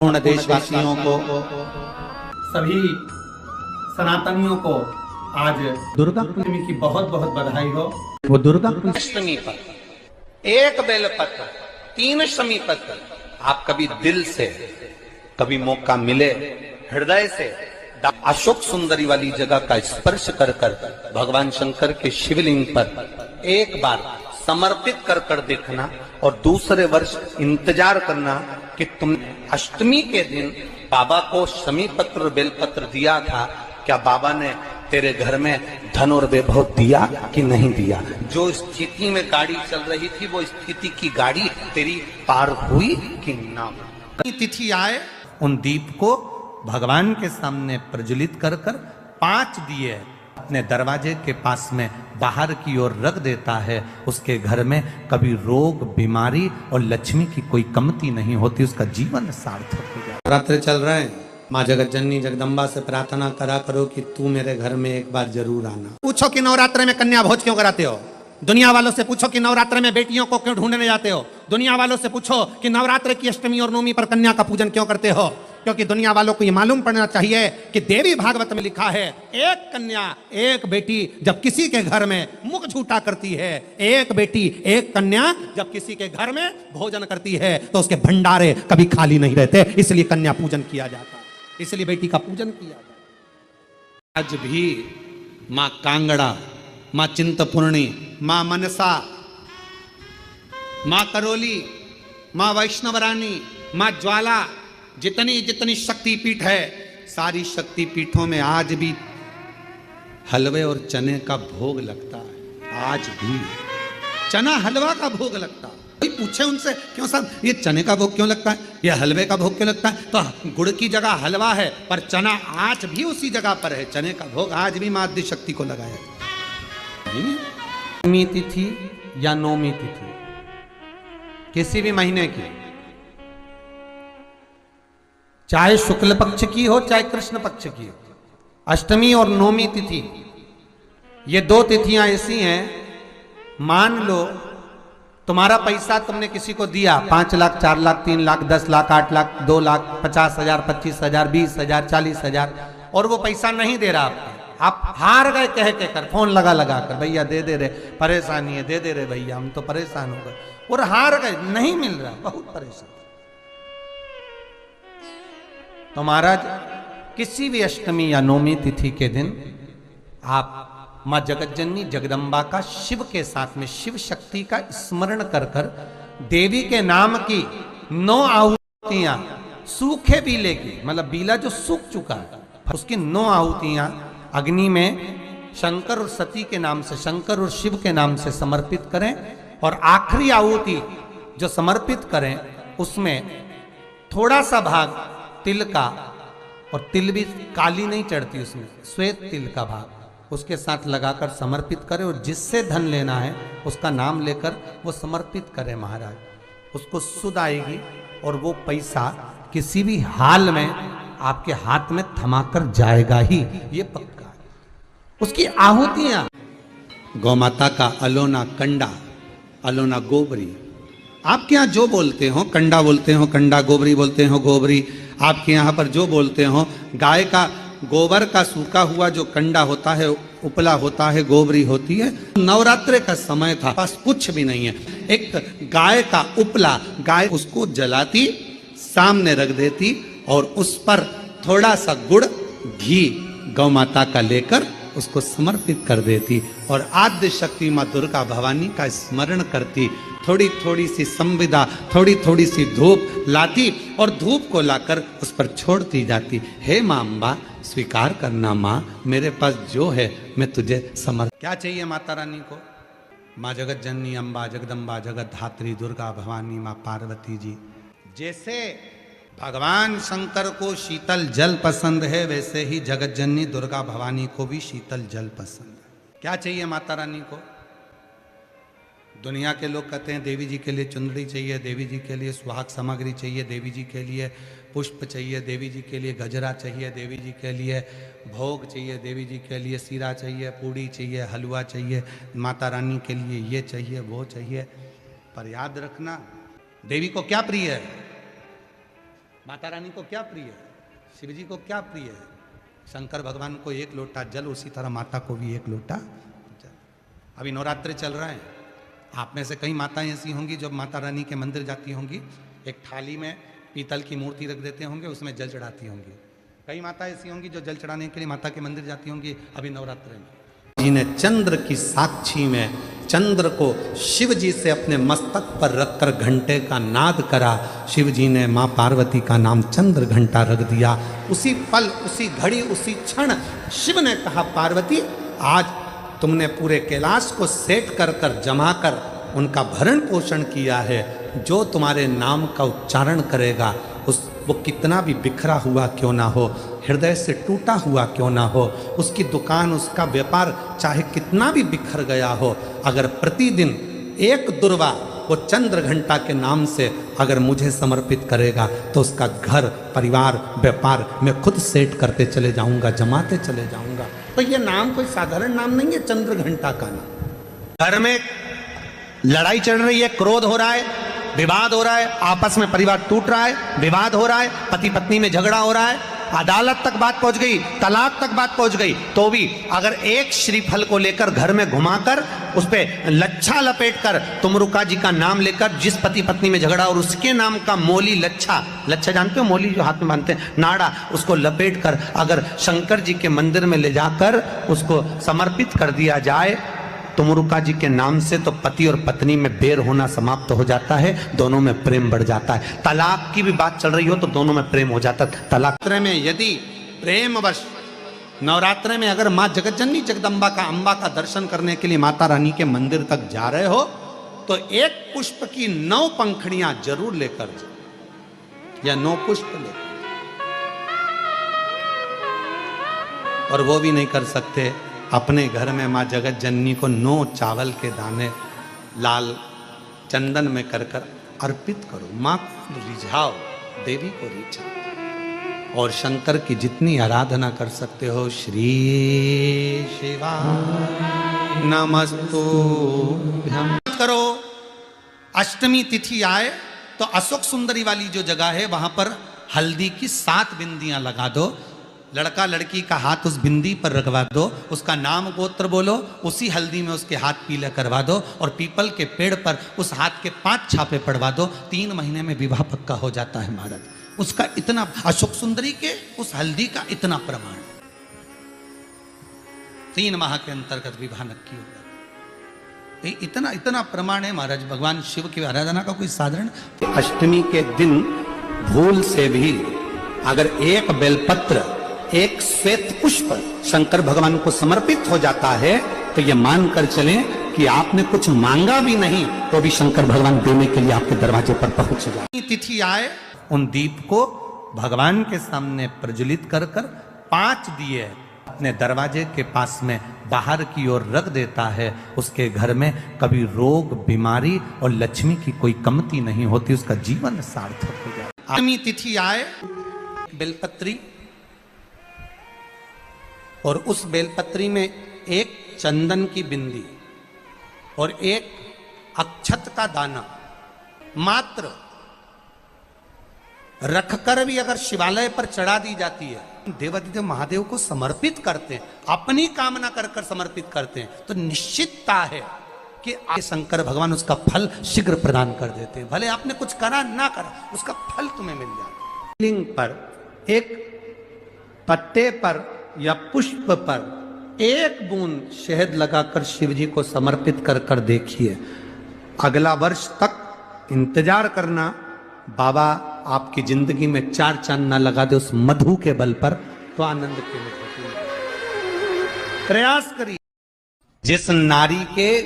पूर्ण देशवासियों को, सभी सनातनियों को आज दुर्गा अष्टमी की बहुत बहुत बधाई हो। वो दुर्गा अष्टमी पर एक बेलपत्र 3 शमी पत्र आप कभी दिल से, कभी मौका मिले हृदय से अशोक सुंदरी वाली जगह का स्पर्श कर कर भगवान शंकर के शिवलिंग पर एक बार समर्पित कर कर देखना और दूसरे वर्ष इंतजार करना कि तुमने अष्टमी के दिन बाबा को शमी पत्र बेलपत्र दिया था, क्या बाबा ने तेरे घर में धन और वैभव दिया कि नहीं दिया। जो स्थिति में गाड़ी चल रही थी वो स्थिति की गाड़ी तेरी पार हुई कि ना। तिथि आए उन दीप को भगवान के सामने प्रज्वलित कर कर 5 दिए अपने दरवाजे के पास में बाहर की ओर रख देता है। उसके घर में कभी रोग बीमारी और लक्ष्मी की कोई कमती नहीं होती, उसका जीवन सार्थक हो जाता। नवरात्र चल रहे हैं, माँ जगत जननी जगदम्बा से प्रार्थना करा करो कि तू मेरे घर में एक बार जरूर आना। पूछो कि नवरात्र में कन्या भोज क्यों कराते हो। दुनिया वालों से पूछो कि नवरात्र में बेटियों को क्यों ढूंढने जाते हो। दुनिया वालों से पूछो कि नवरात्र की अष्टमी और नवमी पर कन्या का पूजन क्यों करते हो। क्योंकि दुनिया वालों को ये मालूम पड़ना चाहिए कि देवी भागवत में लिखा है, एक कन्या एक बेटी जब किसी के घर में मुख झूठा करती है, एक बेटी एक कन्या जब किसी के घर में भोजन करती है तो उसके भंडारे कभी खाली नहीं रहते। इसलिए कन्या पूजन किया जाता है, इसलिए बेटी का पूजन किया जाता है। आज भी माँ कांगड़ा, माँ चिंतपूर्णी, माँ मनसा, माँ करोली, माँ वैष्णवरानी, माँ ज्वाला, जितनी जितनी शक्तिपीठ है, सारी शक्तिपीठों में आज भी हलवे और चने का भोग लगता है। आज भी चना हलवा का भोग लगता है। कोई पूछे उनसे, क्यों साहब ये चने का भोग क्यों लगता है, ये हलवे का भोग क्यों लगता है, तो गुड़ की जगह हलवा है पर चना आज भी उसी जगह पर है। चने का भोग आज भी माँ आद्य शक्ति को लगाया। अष्टमी तिथि या नवमी तिथि किसी भी महीने की, चाहे शुक्ल पक्ष की हो चाहे कृष्ण पक्ष की हो, अष्टमी और नवमी तिथि ये 2 तिथियां ऐसी हैं, मान लो तुम्हारा पैसा तुमने किसी को दिया 5 लाख 4 लाख 3 लाख 10 लाख 8 लाख 2 लाख 50,000 25,000 20,000 40,000 और वो पैसा नहीं दे रहा आप हार गए कह के कर, फोन लगा कर, भैया दे दे रे, परेशानी है, दे दे रे भैया, हम तो परेशान हो गए, और हार गए, नहीं मिल रहा, बहुत परेशान। तो महाराज किसी भी अष्टमी या नवमी तिथि के दिन आप माँ जगत जननी जगदम्बा का शिव के साथ में शिव शक्ति का स्मरण कर कर देवी के नाम की 9 आहुतियां, सूखे बीले की, मतलब बीला जो सूख चुका है उसकी 9 आहुतियां अग्नि में शंकर और सती के नाम से, शंकर और शिव के नाम से समर्पित करें। और आखिरी आहुति जो समर्पित करें उसमें थोड़ा सा भाग तिल का, और तिल भी काली नहीं चढ़ती उसमें, श्वेत तिल का भाग उसके साथ लगाकर समर्पित करें। और जिससे धन लेना है उसका नाम लेकर वो समर्पित करें महाराज, उसको सुध आएगी और वो पैसा किसी भी हाल में आपके हाथ में थमाकर जाएगा ही, ये पक्का है। उसकी आहुतियां गौ माता का अलोना कंडा, अलोना गोबरी, आपके यहाँ जो बोलते हो, कंडा बोलते हो कंडा, गोबरी बोलते हो गोबरी, आपके यहाँ पर जो बोलते हो, गाय का गोबर का सूखा हुआ जो कंडा होता है, उपला होता है, गोबरी होती है। नवरात्र का समय था, बस कुछ भी नहीं है, एक गाय का उपला, गाय उसको जलाती, सामने रख देती और उस पर थोड़ा सा गुड़ घी गौ माता का लेकर उसको समर्पित कर देती और आद्य शक्ति माँ दुर्गा भवानी का स्मरण करती। थोड़ी थोड़ी सी संविदा, थोड़ी थोड़ी सी धूप लाती और धूप को लाकर उस पर छोड़ती जाती। हे माँ अम्बा, स्वीकार करना माँ, मेरे पास जो है मैं तुझे समर्पित। क्या चाहिए माता रानी को? माँ जगत जननी अम्बा जगदम्बा जगत धात्री दुर्गा भवानी माँ पार्वती जी। जैसे भगवान शंकर को शीतल जल पसंद है, वैसे ही जगत जननी दुर्गा भवानी को भी शीतल जल पसंद है। क्या चाहिए माता रानी को? दुनिया के लोग कहते हैं देवी जी के लिए चुंदड़ी चाहिए, देवी जी के लिए सुहाग सामग्री चाहिए, देवी जी के लिए पुष्प चाहिए, देवी जी के लिए गजरा चाहिए, देवी जी के लिए भोग चाहिए, देवी जी के लिए सीरा चाहिए, पूड़ी चाहिए, हलवा चाहिए, माता रानी के लिए ये चाहिए वो चाहिए। पर याद रखना, देवी को क्या प्रिय है? माता रानी को क्या प्रिय है, शिव जी को क्या प्रिय है? शंकर भगवान को एक लोटा जल, उसी तरह माता को भी एक लोटा जल। अभी नवरात्रि चल रहा है, आप में से कई माताएं ऐसी होंगी जब माता रानी के मंदिर जाती होंगी, एक थाली में पीतल की मूर्ति रख देते होंगे, उसमें जल चढ़ाती होंगी। कई माता ऐसी होंगी जो जल चढ़ाने के लिए माता के मंदिर जाती होंगी अभी नवरात्रि में। जी ने चंद्र की साक्षी में चंद्र को शिव जी से अपने मस्तक पर रखकर घंटे का नाद करा। शिव जी ने माँ पार्वती का नाम चंद्र घंटा रख दिया। उसी पल, उसी घड़ी, उसी क्षण शिव ने कहा, पार्वती आज तुमने पूरे कैलाश को सेट कर कर जमा कर उनका भरण पोषण किया है। जो तुम्हारे नाम का उच्चारण करेगा वो कितना भी बिखरा हुआ क्यों ना हो, हृदय से टूटा हुआ क्यों ना हो, उसकी दुकान, उसका व्यापार चाहे कितना भी बिखर गया हो, अगर प्रतिदिन एक दुर्वा वो चंद्र घंटा के नाम से अगर मुझे समर्पित करेगा तो उसका घर, परिवार, व्यापार मैं खुद सेट करते चले जाऊंगा, जमाते चले जाऊंगा। तो ये नाम कोई साधारण नाम नहीं है, चंद्र घंटा का नाम। घर में लड़ाई चल रही है, क्रोध हो रहा है, विवाद हो रहा है, आपस में परिवार टूट रहा है, विवाद हो रहा है, पति पत्नी में झगड़ा हो रहा है, अदालत तक बात पहुंच गई, तलाक तक बात पहुंच गई, तो भी अगर एक श्रीफल को लेकर घर में घुमाकर उस पे लच्छा लपेटकर तुमरुका जी का नाम लेकर जिस पति पत्नी में झगड़ा और उसके नाम का मोली लच्छा जानते हो, मोली जो हाथ में बांधते हैं, नाड़ा, उसको लपेट कर अगर शंकर जी के मंदिर में ले जाकर उसको समर्पित कर दिया जाए तुमरुका जी के नाम से, तो पति और पत्नी में बैर होना समाप्त हो जाता है, दोनों में प्रेम बढ़ जाता है। तलाक की भी बात चल रही हो तो दोनों में प्रेम हो जाता है। तलाक में यदि प्रेमवश नवरात्रि में अगर माँ जगतजननी जगदम्बा का, अम्बा का दर्शन करने के लिए माता रानी के मंदिर तक जा रहे हो तो एक पुष्प की 9 पंखुड़ियां जरूर लेकर जाओ, या 9 पुष्प लेकर, और वो भी नहीं कर सकते अपने घर में माँ जगत जननी को 9 चावल के दाने लाल चंदन में कर कर अर्पित करो। माँ को रिझाओ, देवी को रिझाओ, और शंकर की जितनी आराधना कर सकते हो, श्री शिवा नमस्तुभ्यं करो। अष्टमी तिथि आए तो अशोक सुंदरी वाली जो जगह है वहां पर हल्दी की 7 बिंदियां लगा दो, लड़का लड़की का हाथ उस बिंदी पर रखवा दो, उसका नाम गोत्र बोलो, उसी हल्दी में उसके हाथ पीला करवा दो, और पीपल के पेड़ पर उस हाथ के 5 छापे पड़वा दो। 3 महीने में विवाह पक्का हो जाता है महाराज। उसका इतना, अशोक सुंदरी के उस हल्दी का इतना प्रमाण, 3 माह के अंतर्गत विवाह नक्की हो जाता, इतना इतना प्रमाण है महाराज। भगवान शिव की आराधना का कोई साधारण। अष्टमी के दिन भूल से भी अगर एक बेलपत्र, एक श्वेत पुष्प शंकर भगवान को समर्पित हो जाता है तो ये मानकर चलें कि आपने कुछ मांगा भी नहीं तो भी शंकर भगवान देने के लिए आपके दरवाजे पर पहुंच जाए। तिथि आए उन दीप को भगवान के सामने प्रज्वलित कर कर 5 दिए अपने दरवाजे के पास में बाहर की ओर रख देता है। उसके घर में कभी रोग, बीमारी और लक्ष्मी की कोई कमती नहीं होती, उसका जीवन सार्थक हो जाता है। अष्टमी तिथि आए, बेलपत्री, और उस बेलपत्री में एक चंदन की बिंदी और एक अक्षत का दाना मात्र रखकर भी अगर शिवालय पर चढ़ा दी जाती है, देवादिदेव महादेव को समर्पित करते हैं, अपनी कामना कर कर समर्पित करते हैं, तो निश्चितता है कि शंकर भगवान उसका फल शीघ्र प्रदान कर देते हैं। भले आपने कुछ करा ना करा, उसका फल तुम्हें मिल जाता है। लिंग पर, एक पत्ते पर या पुष्प पर 1 बूंद शहद लगाकर शिव जी को समर्पित कर कर देखिए। अगला वर्ष तक इंतजार करना, बाबा आपकी जिंदगी में 4 चांद ना लगा दे उस मधु के बल पर, तो आनंद के प्रयास करिए। जिस नारी के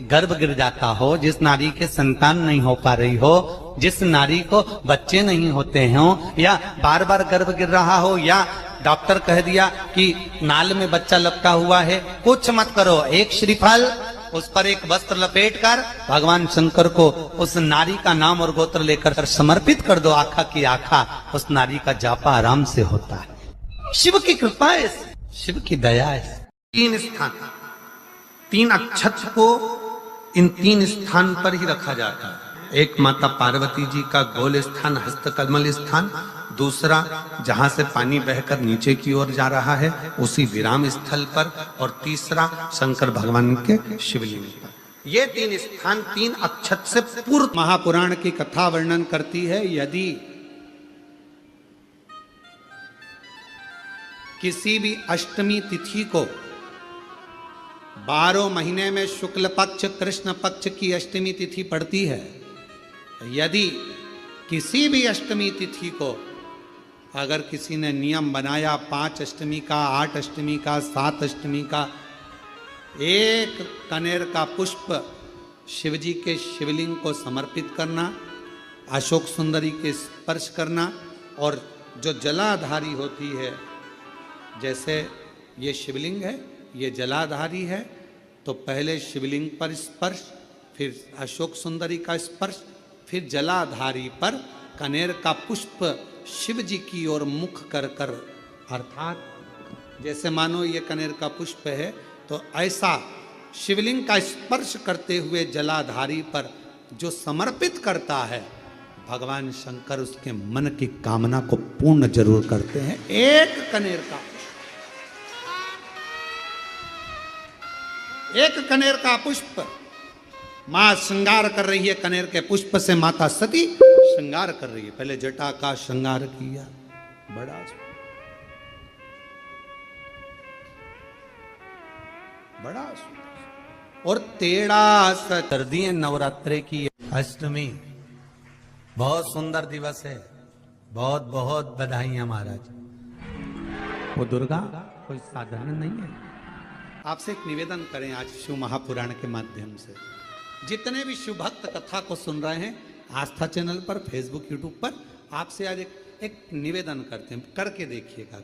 गर्भ गिर जाता हो, जिस नारी के संतान नहीं हो पा रही हो, जिस नारी को बच्चे नहीं होते हो, या बार बार गर्भ गिर रहा हो, या डॉक्टर कह दिया कि नाल में बच्चा लपटा हुआ है, कुछ मत करो, एक श्रीफल उस पर एक वस्त्र लपेट कर भगवान शंकर को उस नारी का नाम और गोत्र लेकर समर्पित कर दो। आखा की आखा उस नारी का जापा आराम से होता है। शिव की कृपा है, शिव की दया है। 3 स्थान, 3 अक्षत को इन 3 स्थान पर ही रखा जाता है। एक माता पार्वती जी का गोल स्थान, हस्तकमल स्थान, दूसरा जहां से पानी बहकर नीचे की ओर जा रहा है उसी विराम स्थल पर, और तीसरा शंकर भगवान के शिवलिंग पर। ये 3 स्थान 3 अक्षत से पूर्व महापुराण की कथा वर्णन करती है। यदि किसी भी अष्टमी तिथि को 12 महीने में शुक्ल पक्ष कृष्ण पक्ष की अष्टमी तिथि पड़ती है, यदि किसी भी अष्टमी तिथि को अगर किसी ने नियम बनाया 5 अष्टमी का, 8 अष्टमी का, 7 अष्टमी का, एक कनेर का पुष्प शिवजी के शिवलिंग को समर्पित करना, अशोक सुंदरी के स्पर्श करना, और जो जलाधारी होती है, जैसे ये शिवलिंग है, ये जलाधारी है, तो पहले शिवलिंग पर स्पर्श, फिर अशोक सुंदरी का स्पर्श, फिर जलाधारी पर कनेर का पुष्प शिव जी की ओर मुख कर कर, अर्थात जैसे मानो ये कनेर का पुष्प है, तो ऐसा शिवलिंग का स्पर्श करते हुए जलाधारी पर जो समर्पित करता है, भगवान शंकर उसके मन की कामना को पूर्ण जरूर करते हैं। एक कनेर का पुष्प मां श्रृंगार कर रही है, कनेर के पुष्प से माता सती श्रृंगार कर रही है। पहले जटा का श्रृंगार किया, बड़ा सुंदर, और तेड़ा कर दिए नवरात्रे की अष्टमी। बहुत सुंदर दिवस है, बहुत बहुत बधाइयां महाराज। वो दुर्गा कोई साधारण नहीं है। आपसे एक निवेदन करें आज शिव महापुराण के माध्यम से, जितने भी शिव भक्त कथा को सुन रहे हैं आस्था चैनल पर, फेसबुक, यूट्यूब पर, आपसे आज एक निवेदन करते हैं, करके देखिएगा।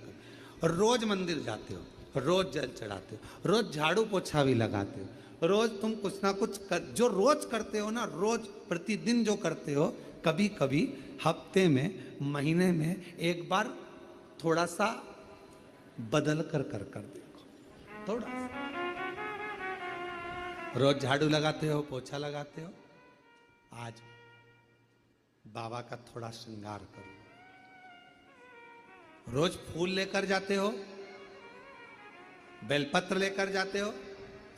रोज मंदिर जाते हो, रोज जल चढ़ाते हो, रोज झाड़ू पोछा भी लगाते हो, रोज तुम कुछ ना कुछ जो रोज करते हो ना, रोज प्रतिदिन जो करते हो, कभी कभी हफ्ते में, महीने में एक बार थोड़ा सा बदल कर देखो, थोड़ा सा। रोज झाड़ू लगाते हो, पोछा लगाते हो, आज बाबा का थोड़ा श्रृंगार करो। रोज फूल लेकर जाते हो, बेलपत्र लेकर जाते हो,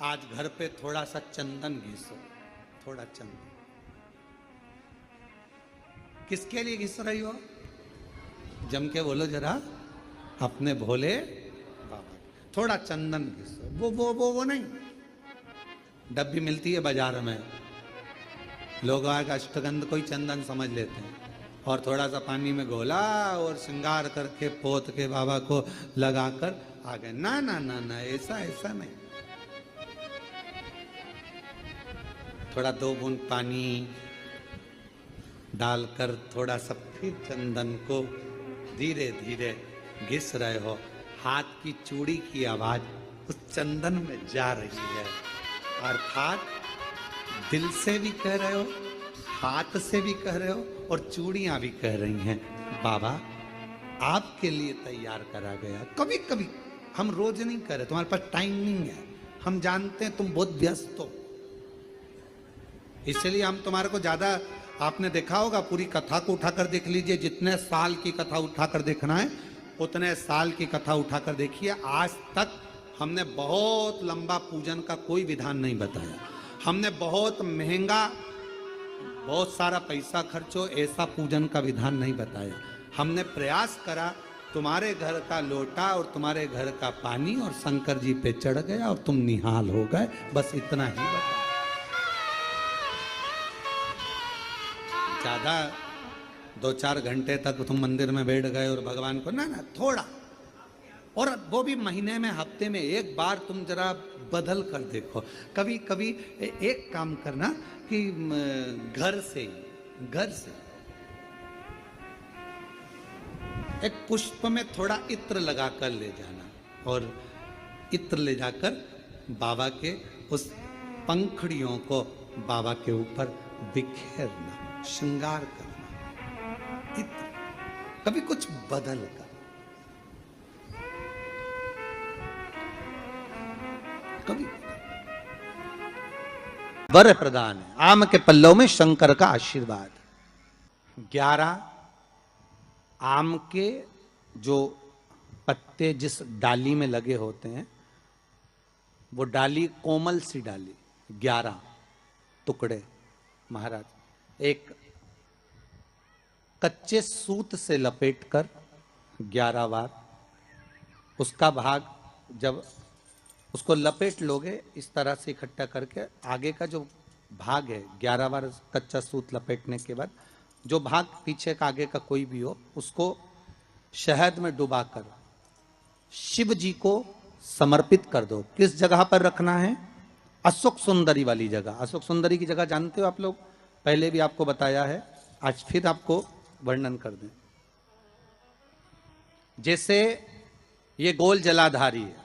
आज घर पे थोड़ा सा चंदन घिसो, थोड़ा चंदन। किसके लिए घिस रही हो? जम के बोलो जरा, अपने भोले बाबा। थोड़ा चंदन घिसो, वो नहीं, डब्बी मिलती है बाजार में, लोग आगे अष्टगंध कोई चंदन समझ लेते हैं, और थोड़ा सा पानी में घोला और श्रृंगार करके पोत के बाबा को लगाकर आ गए। ना ना ना ना, ऐसा नहीं। थोड़ा 2 बूंद पानी डालकर थोड़ा सा फिर चंदन को धीरे धीरे घिस रहे हो। हाथ की चूड़ी की आवाज उस चंदन में जा रही है, अर्थात दिल से भी कह रहे हो, हाथ से भी कह रहे हो, और चूड़ियां भी कह रही हैं, बाबा आपके लिए तैयार करा गया। कभी कभी हम रोज नहीं कर रहे, तुम्हारे पास टाइम नहीं है, हम जानते हैं तुम बहुत व्यस्त हो, इसलिए हम तुम्हारे को ज्यादा, आपने देखा होगा, पूरी कथा को उठाकर देख लीजिए, जितने साल की कथा उठाकर देखना है उतने साल की कथा उठाकर देखिए। आज तक हमने बहुत लंबा पूजन का कोई विधान नहीं बताया, हमने बहुत महंगा, बहुत सारा पैसा खर्चो ऐसा पूजन का विधान नहीं बताया। हमने प्रयास करा तुम्हारे घर का लोटा और तुम्हारे घर का पानी और शंकर जी पे चढ़ गया और तुम निहाल हो गए, बस इतना ही बताया। ज्यादा 2-4 घंटे तक तुम मंदिर में बैठ गए और भगवान को ना, थोड़ा, और वो भी महीने में, हफ्ते में एक बार तुम जरा बदल कर देखो। कभी कभी एक काम करना कि घर से एक पुष्प में थोड़ा इत्र लगा कर ले जाना, और इत्र ले जाकर बाबा के उस पंखुड़ियों को बाबा के ऊपर बिखेरना, श्रृंगार करना, इत्र, कभी कुछ बदल कर, कभी वर प्रदान है। आम के पल्लव में शंकर का आशीर्वाद। 11 आम के जो पत्ते जिस डाली में लगे होते हैं, वो डाली कोमल सी डाली, 11 टुकड़े महाराज एक कच्चे सूत से लपेटकर 11 बार, उसका भाग जब उसको लपेट लोगे इस तरह से इकट्ठा करके, आगे का जो भाग है 11 बार कच्चा सूत लपेटने के बाद जो भाग पीछे का आगे का कोई भी हो, उसको शहद में डुबाकर शिव जी को समर्पित कर दो। किस जगह पर रखना है? अशोक सुंदरी वाली जगह। अशोक सुंदरी की जगह जानते हो आप लोग, पहले भी आपको बताया है, आज फिर आपको वर्णन कर दें। जैसे ये गोल जलाधारी है,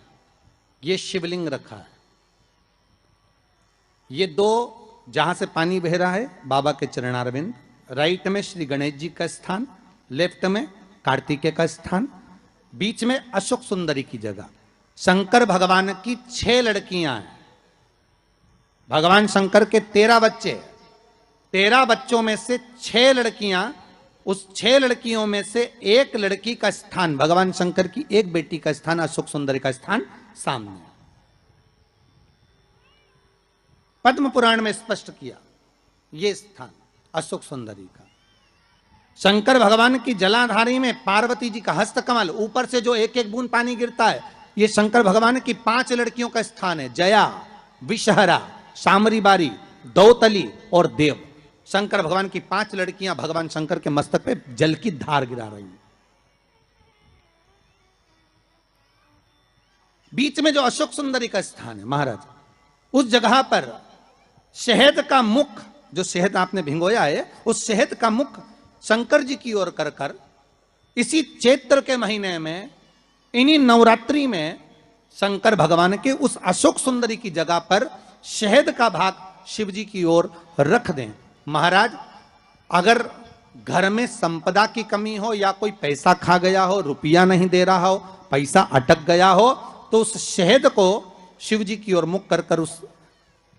ये शिवलिंग रखा है, ये 2 जहां से पानी बह रहा है बाबा के चरणारविंद, राइट में श्री गणेश जी का स्थान, लेफ्ट में कार्तिकेय का स्थान, बीच में अशोक सुंदरी की जगह। शंकर भगवान की 6 लड़कियां हैं। भगवान शंकर के 13 बच्चे, 13 बच्चों में से 6 लड़कियां, उस 6 लड़कियों में से एक लड़की का स्थान, भगवान शंकर की एक बेटी का स्थान, अशोक सुंदरी का स्थान सामने। पद्म पुराण में स्पष्ट किया ये स्थान अशोक सुंदरी का। शंकर भगवान की जलाधारी में पार्वती जी का हस्तकमल, ऊपर से जो एक एक बूंद पानी गिरता है, ये शंकर भगवान की 5 लड़कियों का स्थान है, जया, विषहरा, शामरी बारी, दौतली और देव। शंकर भगवान की 5 लड़कियां भगवान शंकर के मस्तक पे जल की धार गिरा रही हैं। बीच में जो अशोक सुंदरी का स्थान है महाराज, उस जगह पर शहद का मुख, जो शहद आपने भिंगोया है, उस शहद का मुख शंकर जी की ओर कर कर इसी चैत्र के महीने में, इन्हीं नवरात्रि में शंकर भगवान के उस अशोक सुंदरी की जगह पर शहद का भाग शिव जी की ओर रख दें। महाराज अगर घर में संपदा की कमी हो या कोई पैसा खा गया हो, रुपया नहीं दे रहा हो, पैसा अटक गया हो, तो उस शहद को शिव जी की ओर मुख कर कर उस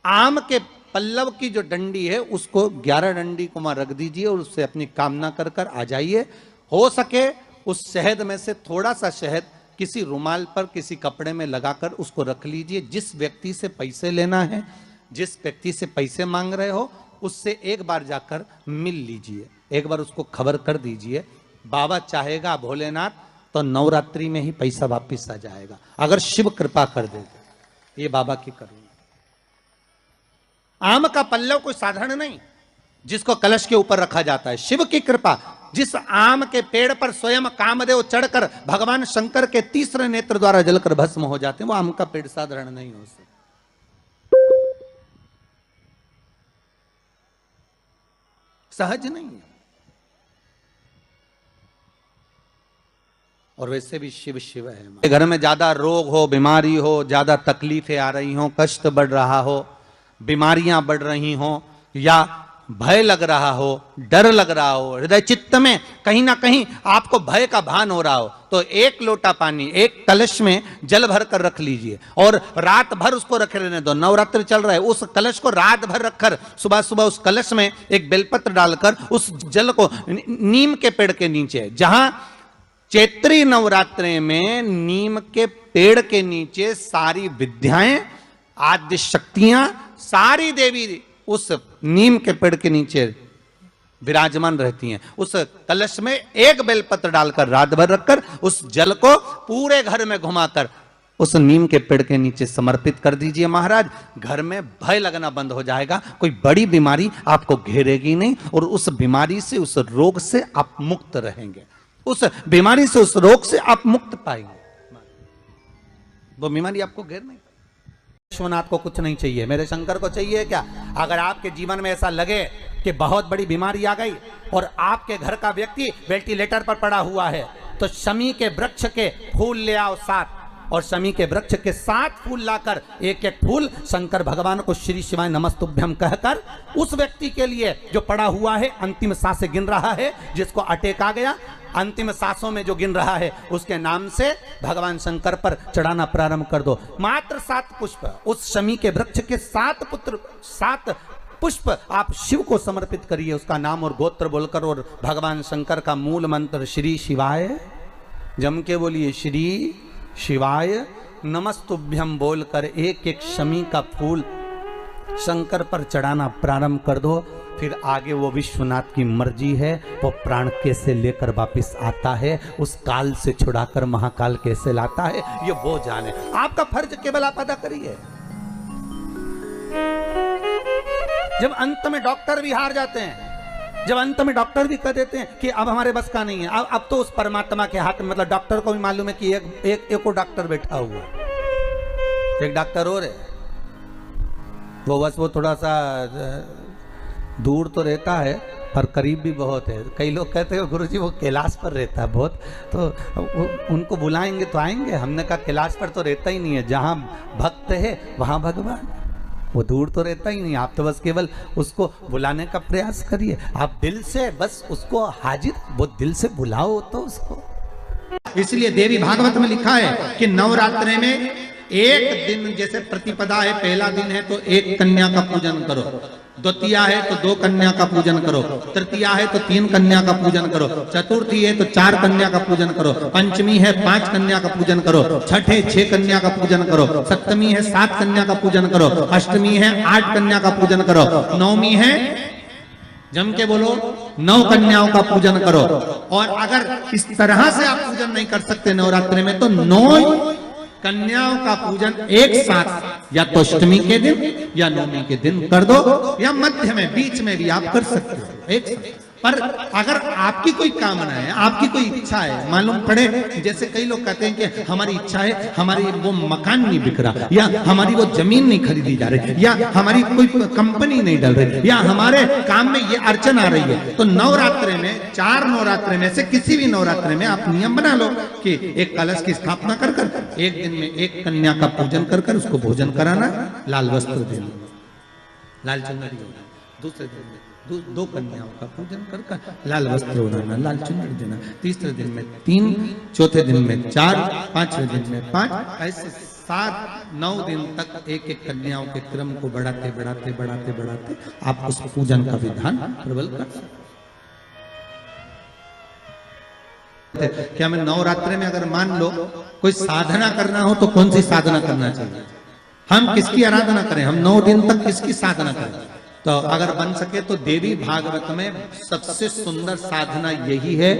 आम के पल्लव की जो डंडी है उसको 11 डंडी को वहां रख दीजिए और उससे अपनी कामना कर कर आ जाइए। हो सके उस शहद में से थोड़ा सा शहद किसी रुमाल पर, किसी कपड़े में लगाकर उसको रख लीजिए। जिस व्यक्ति से पैसे लेना है, जिस व्यक्ति से पैसे मांग रहे हो, उससे एक बार जाकर मिल लीजिए, एक बार उसको खबर कर दीजिए। बाबा चाहेगा भोलेनाथ तो नवरात्रि में ही पैसा वापिस आ जाएगा, अगर शिव कृपा कर देगा। ये बाबा की करुणा। आम का पल्लव कोई साधारण नहीं जिसको कलश के ऊपर रखा जाता है, शिव की कृपा। जिस आम के पेड़ पर स्वयं कामदेव चढ़कर भगवान शंकर के तीसरे नेत्र द्वारा जलकर भस्म हो जाते हैं, वो आम का पेड़ साधारण नहीं हो सकता। सहज नहीं है। और वैसे भी शिव शिव है। घर में ज्यादा रोग हो, बीमारी हो, ज्यादा तकलीफें आ रही हो, कष्ट बढ़ रहा हो, बीमारियां बढ़ रही हो, या भय लग रहा हो, डर लग रहा हो, हृदय चित्त में कहीं ना कहीं आपको भय का भान हो रहा हो, तो 1 लोटा पानी एक कलश में जल भर कर रख लीजिए और रात भर उसको रखे रहने दो। नवरात्रि चल रहा है, उस कलश को रात भर रखकर सुबह सुबह उस कलश में एक बेलपत्र डालकर उस जल को नीम के पेड़ के नीचे, जहां चैत्री नवरात्रि में नीम के पेड़ के नीचे सारी विद्याएं, आद्य शक्तियां, सारी देवी उस नीम के पेड़ के नीचे विराजमान रहती हैं। उस कलश में एक बेलपत्र डालकर रात भर रखकर उस जल को पूरे घर में घुमाकर उस नीम के पेड़ के नीचे समर्पित कर दीजिए। महाराज घर में भय लगना बंद हो जाएगा, कोई बड़ी बीमारी आपको घेरेगी नहीं और उस बीमारी से, उस रोग से आप मुक्त रहेंगे। उस बीमारी से, उस रोग से आप मुक्त पाएंगे। वो बीमारी आपको घेर नहीं। विश्वनाथ को कुछ नहीं चाहिए, मेरे शंकर को चाहिए क्या? अगर आपके जीवन में ऐसा लगे कि बहुत बड़ी बीमारी आ गई और आपके घर का व्यक्ति वेंटिलेटर पर पड़ा हुआ है, तो शमी के वृक्ष के फूल ले आओ 7, और शमी के वृक्ष के 7 फूल लाकर एक एक फूल शंकर भगवान को श्री शिवाय नमस्तुभ्यम कहकर उस व्यक्ति के लिए जो पड़ा हुआ है, अंतिम सांसें गिन रहा है, जिसको अटैक आ गया, अंतिम सांसों में जो गिन रहा है, उसके नाम से भगवान शंकर पर चढ़ाना प्रारंभ कर दो। मात्र 7 पुष्प उस शमी के वृक्ष के 7 पुत्र, 7 पुष्प आप शिव को समर्पित करिए, उसका नाम और गोत्र बोलकर, और भगवान शंकर का मूल मंत्र श्री शिवाय, जम के बोलिए श्री शिवाय नमस्तुभ्यम बोलकर एक एक शमी का फूल शंकर पर चढ़ाना प्रारंभ कर दो। फिर आगे वो विश्वनाथ की मर्जी है, वो प्राण कैसे लेकर वापिस आता है, उस काल से छुड़ाकर महाकाल कैसे लाता है, ये वो जाने। आपका फर्ज केवल आप अदा करिए। जब अंत में डॉक्टर भी हार जाते हैं, जब अंत में डॉक्टर भी कह देते हैं कि अब हमारे बस का नहीं है, अब तो उस परमात्मा के हाथ में, मतलब डॉक्टर को भी मालूम है कि एक डॉक्टर बैठा हुआ, एक डॉक्टर और है, वो बस वो थोड़ा सा दूर तो रहता है पर करीब भी बहुत है। कई लोग कहते हैं गुरुजी वो कैलाश पर रहता है बहुत, तो उनको बुलाएंगे तो आएंगे। हमने कहा कैलाश पर तो रहता ही नहीं है, जहाँ भक्त है वहाँ भगवान, वो दूर तो रहता ही नहीं। आप तो बस केवल उसको बुलाने का प्रयास करिए, आप दिल से बस उसको हाजिर, वो दिल से बुलाओ तो उसको। इसलिए देवी भागवत में लिखा है कि नवरात्रि में एक दिन, जैसे प्रतिपदा है, पहला दिन है तो एक कन्या का पूजन करो, द्वितीया है तो 2 कन्या का पूजन करो, तृतीया है तो 3 कन्या का पूजन करो, चतुर्थी है तो 4 कन्या का पूजन करो, पंचमी है 5 कन्या का पूजन करो, छठ है 6 कन्या का पूजन करो, सप्तमी है 7 कन्या का पूजन करो, अष्टमी है 8 कन्या का पूजन करो, नवमी है, जम के बोलो, 9 कन्याओं का पूजन करो। और अगर इस तरह से आप पूजन नहीं कर सकते नवरात्रि में, तो 9 कन्याओं का पूजन एक साथ, या तो अष्टमी के दिन या नवमी के दिन कर दो, या मध्य में बीच में भी आप कर सकते हो एक साथ। पर अगर आपकी कोई कामना है, आपकी कोई इच्छा है, मालूम पड़े, जैसे कई लोग कहते हैं कि हमारी इच्छा है, हमारी वो मकान नहीं बिक रहा, या हमारी वो जमीन नहीं खरीदी जा रही, या हमारी कोई कंपनी नहीं डल रही, या हमारे काम में ये अड़चन आ रही है, तो नवरात्रि में, 4 नवरात्रि में से किसी भी नवरात्रि में आप नियम बना लो कि एक कलश की स्थापना कर कर एक दिन में एक कन्या का पूजन कर कर उसको भोजन कराना, लाल वस्त्र देना, लाल चुनरी देना, दूसरे दिन में 2 कन्याओं का पूजन कर कर लाल वस्त्र ओढ़ाना, लाल चुनरी देना, तीसरे दिन में 3, चौथे दिन में 4, 5वें दिन में 5, ऐसे 7-9 दिन तक एक एक कन्याओं के क्रम को बढ़ाते बढ़ाते बढ़ाते बढ़ाते आप उस पूजन का विधान प्रबल कर सकते। क्या मैं नवरात्रि में, अगर मान लो कोई साधना करना हो तो कौन सी साधना करना चाहिए, हम किसकी आराधना करें, हम 9 दिन तक किसकी साधना करें? तो अगर बन सके तो देवी भागवत में सबसे सुंदर साधना यही है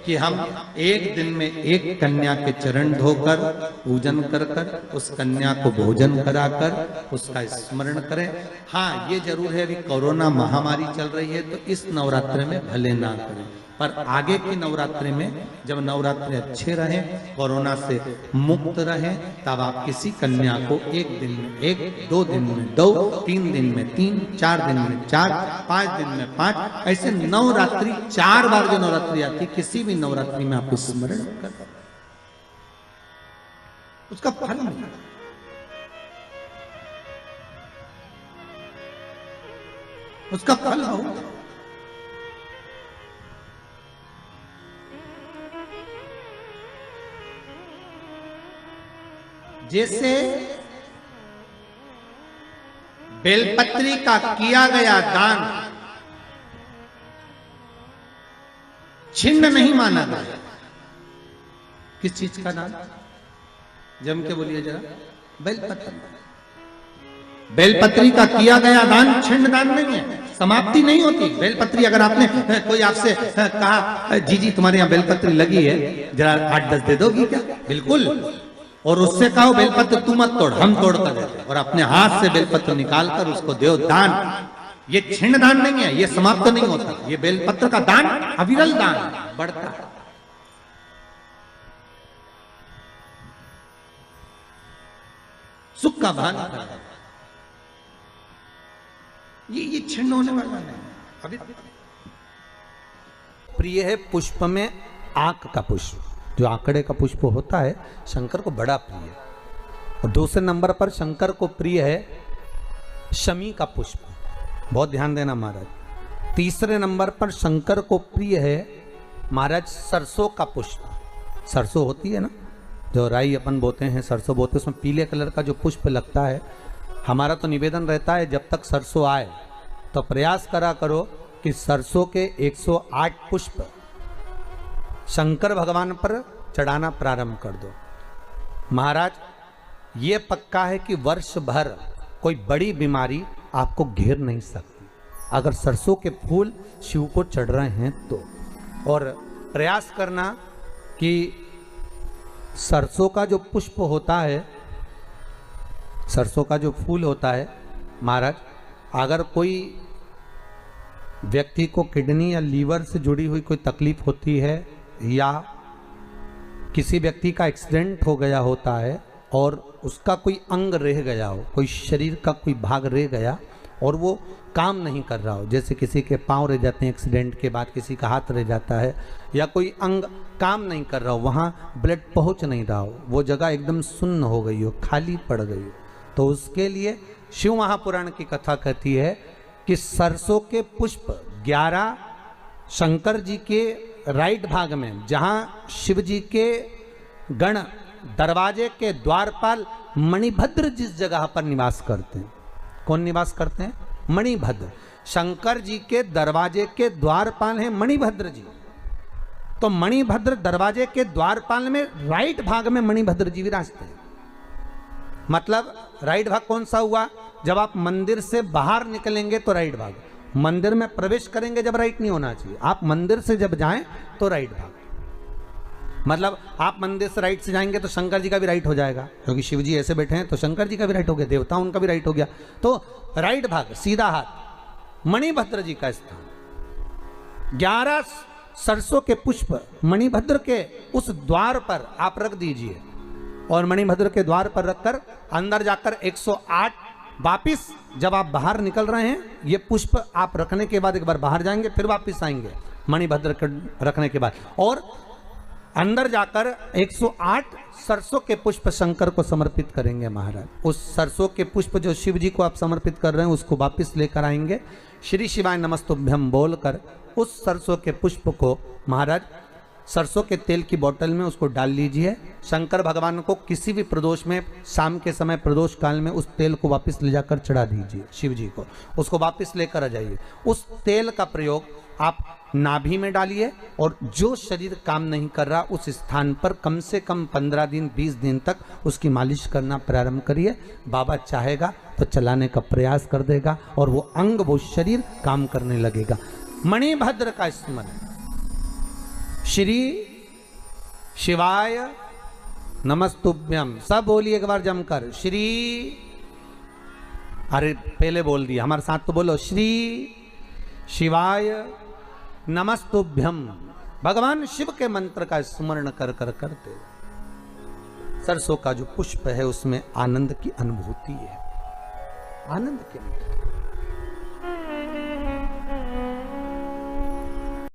कि हम एक दिन में एक कन्या के चरण धोकर पूजन कर कर उस कन्या को भोजन कराकर उसका स्मरण करें। हाँ, ये जरूर है, अभी कोरोना महामारी चल रही है तो इस नवरात्रि में भले ना करें, पर आगे की नवरात्रि में जब नवरात्रि अच्छे रहें, कोरोना से मुक्त रहें, तब आप किसी कन्या को एक दिन में 1, 2 दिन में 2, 3 दिन में 3, 4 दिन में 4, 5 दिन में 5, ऐसे नवरात्रि 4 बार जो नवरात्रि आती, किसी भी नवरात्रि में आप स्मरण कर उसका फल मिलेगा, उसका फल होगा। जैसे बेलपत्री का किया गया दान छिन्न नहीं माना गया। किस चीज का दान? जम के बोलिए जरा। बेलपत्री। बेलपत्री का किया गया दान छिन्न दान नहीं है, समाप्ति नहीं होती। बेलपत्री, अगर आपने कोई आपसे कहा जी जी तुम्हारे यहाँ बेलपत्री लगी है, जरा 8-10 दे दोगी क्या? बिल्कुल। और उससे कहो बेलपत्र तू मत तोड़, हम तोड़ कर देते, और अपने हाथ से बेलपत्र निकालकर उसको दो दान। ये छिन्न दान नहीं है, ये समाप्त नहीं होता। ये बेलपत्र का दान अविरल दान बढ़ता है। सुख का भान ये छिन्न होने वाला नहीं। अभी प्रिय है पुष्प में आंक का पुष्प, जो आंकड़े का पुष्प होता है शंकर को बड़ा प्रिय है। और दूसरे नंबर पर शंकर को प्रिय है शमी का पुष्प, बहुत ध्यान देना महाराज। तीसरे नंबर पर शंकर को प्रिय है महाराज सरसों का पुष्प। सरसों होती है ना, जो राई अपन बोते हैं, सरसों बोते हैं, उसमें पीले कलर का जो पुष्प लगता है। हमारा तो निवेदन रहता है जब तक सरसों आए तो प्रयास करा करो कि सरसों के 108 पुष्प शंकर भगवान पर चढ़ाना प्रारंभ कर दो। महाराज, ये पक्का है कि वर्ष भर कोई बड़ी बीमारी आपको घेर नहीं सकती अगर सरसों के फूल शिव को चढ़ रहे हैं तो। और प्रयास करना कि सरसों का जो पुष्प होता है, सरसों का जो फूल होता है महाराज, अगर कोई व्यक्ति को किडनी या लीवर से जुड़ी हुई कोई तकलीफ होती है या किसी व्यक्ति का एक्सीडेंट हो गया होता है और उसका कोई अंग रह गया हो, कोई शरीर का कोई भाग रह गया और वो काम नहीं कर रहा हो, जैसे किसी के पाँव रह जाते हैं एक्सीडेंट के बाद, किसी का हाथ रह जाता है या कोई अंग काम नहीं कर रहा हो, वहाँ ब्लड पहुँच नहीं रहा हो, वो जगह एकदम सुन्न हो गई हो, खाली पड़ गई हो, तो उसके लिए शिव महापुराण की कथा कहती है कि सरसों के पुष्प 11 शंकर जी के राइट भाग में, जहाँ शिव जी के गण दरवाजे के द्वारपाल मणिभद्र जिस जगह पर निवास करते हैं, कौन निवास करते हैं? मणिभद्र। शंकर जी के दरवाजे के द्वारपाल हैं मणिभद्र जी। तो मणिभद्र दरवाजे के द्वारपाल में राइट भाग में मणिभद्र जी विराजते हैं। मतलब राइट भाग कौन सा हुआ? जब आप मंदिर से बाहर निकलेंगे तो राइट भाग, मंदिर में प्रवेश करेंगे जब राइट नहीं होना चाहिए, आप मंदिर से जब जाएं तो राइट भाग। मतलब आप मंदिर से राइट से जाएंगे तो शंकर जी का भी राइट हो जाएगा, क्योंकि शिव जी ऐसे बैठे हैं तो शंकर जी का भी राइट हो गया, देवता उनका भी राइट हो गया, तो राइट भाग सीधा हाथ मणिभद्र जी का स्थान। 11 सरसों के पुष्प मणिभद्र के उस द्वार पर आप रख दीजिए और मणिभद्र के द्वार पर रखकर अंदर जाकर 108 वापिस जब आप बाहर निकल रहे हैं, ये पुष्प आप रखने के बाद एक बार बाहर जाएंगे फिर वापिस आएंगे मणिभद्र के रखने के बाद, और अंदर जाकर 108 सरसों के पुष्प शंकर को समर्पित करेंगे महाराज। उस सरसों के पुष्प जो शिव जी को आप समर्पित कर रहे हैं उसको वापिस लेकर आएंगे, श्री शिवाय नमस्तुभ्यम बोलकर उस सरसों के पुष्प को महाराज सरसों के तेल की बोतल में उसको डाल लीजिए। शंकर भगवान को किसी भी प्रदोष में, शाम के समय प्रदोष काल में उस तेल को वापस ले जाकर चढ़ा दीजिए शिव जी को, उसको वापस लेकर आ जाइए। उस तेल का प्रयोग आप नाभि में डालिए और जो शरीर काम नहीं कर रहा उस स्थान पर कम से कम 15 दिन 20 दिन तक उसकी मालिश करना प्रारंभ करिए। बाबा चाहेगा तो चलाने का प्रयास कर देगा और वो अंग, वो शरीर काम करने लगेगा। मणिभद्र का स्मरण, श्री शिवाय नमस्तुभ्यम, सब बोलिए एक बार जमकर, श्री, अरे पहले बोल दिया, हमारे साथ तो बोलो, श्री शिवाय नमस्तुभ्यम। भगवान शिव के मंत्र का स्मरण कर कर करते सरसों का जो पुष्प है उसमें आनंद की अनुभूति है, आनंद के